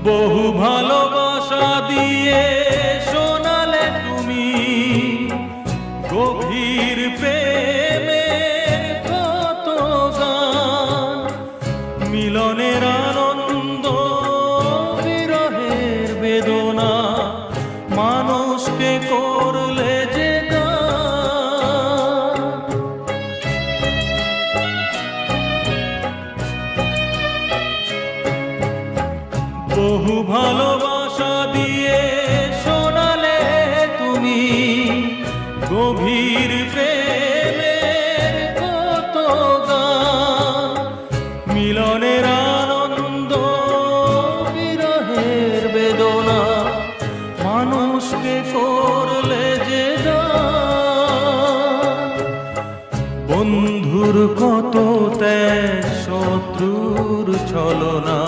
বহু ভালোবাসা দিয়ে শোনালে তুমি গভীর প্রেমের কত গান, মিলনের আনন্দ বিরহের বেদনা, মানুষকে করলে যে গান। বহু ভালোবাসা দিয়ে শোনালে তুমি গভীর প্রেমের কত গান, মিলনের আনন্দ বিরহের বেদনা, মানুষকে করলে যে গান। বন্ধুর কত ত্যাগ, শত্রুর ছলনা,